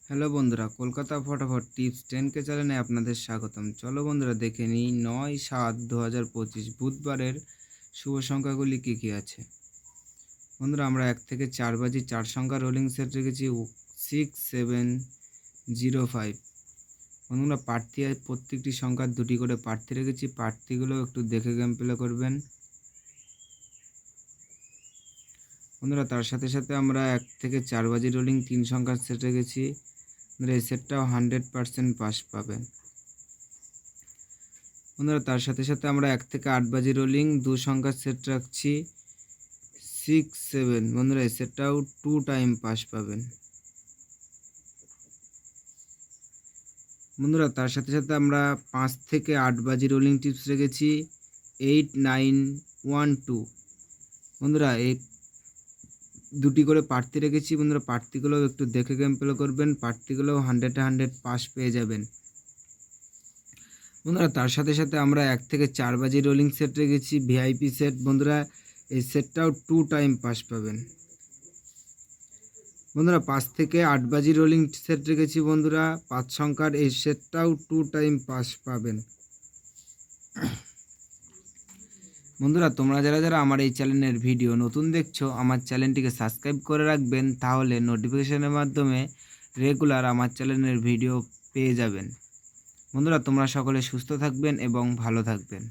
Hello বন্ধুরা, কলকাতা ফটাফট tips 10K চ্যানেলে আপনাদের স্বাগতম। চলো বন্ধুরা দেখে নিই 9/7/2025 বুধবারের শুভ সংখ্যাগুলি কী কী আছে। বন্ধুরা আমরা 1 থেকে 4 বাজি 4 সংখ্যা রোলিং সেট রেখেছি 6705। বন্ধুরা প্রার্থী প্রত্যেকটি সংখ্যার দুটি করে প্রার্থী রেখেছি, প্রার্থীগুলো একটু দেখে গেম প্লে করবেন। বন্ধুরা তার সাথে সাথে আমরা 1 থেকে 4 বাজি রোলিং 3 সংখ্যার সেট রেখেছি, এই সেটটাও 100% পাস পাবেন। বন্ধুরা তার সাথে সাথে আমরা 1 থেকে 8 বাজি রোলিং 2 সংখ্যার সেট রাখছি 6-7। বন্ধুরা এই সেটটাও 2 টাইম পাস পাবেন। বন্ধুরা তার সাথে সাথে আমরা 5 থেকে 8 বাজি রোলিং টিপস রেখেছি 8-9-1-2। বন্ধুরা এই দুটি করে প্রার্থী রেখেছি। বন্ধুরা প্রার্থীগুলো একটু দেখে গেম প্লে করবেন, প্রার্থীগুলো 100-100 পাস পেয়ে যাবেন। বন্ধুরা তার সাথে সাথে আমরা 1 থেকে 4 বাজি রোলিং সেট রেখেছি ভিআইপি সেট। বন্ধুরা এই সেটটাও 2 টাইম পাস পাবেন। বন্ধুরা 5 থেকে 8 বাজি রোলিং সেট রেখেছি বন্ধুরা 5 সংখ্যার, এই সেটটাও 2 টাইম পাস পাবেন। বন্ধুরা তোমরা যারা আমার এই চ্যানেলের ভিডিও নতুন দেখছো, আমার চ্যানেলটিকে সাবস্ক্রাইব করে রাখবেন, তাহলে নোটিফিকেশনের মাধ্যমে রেগুলার আমার চ্যানেলের ভিডিও পেয়ে যাবেন। বন্ধুরা তোমরা সকলে সুস্থ থাকবেন এবং ভালো থাকবেন।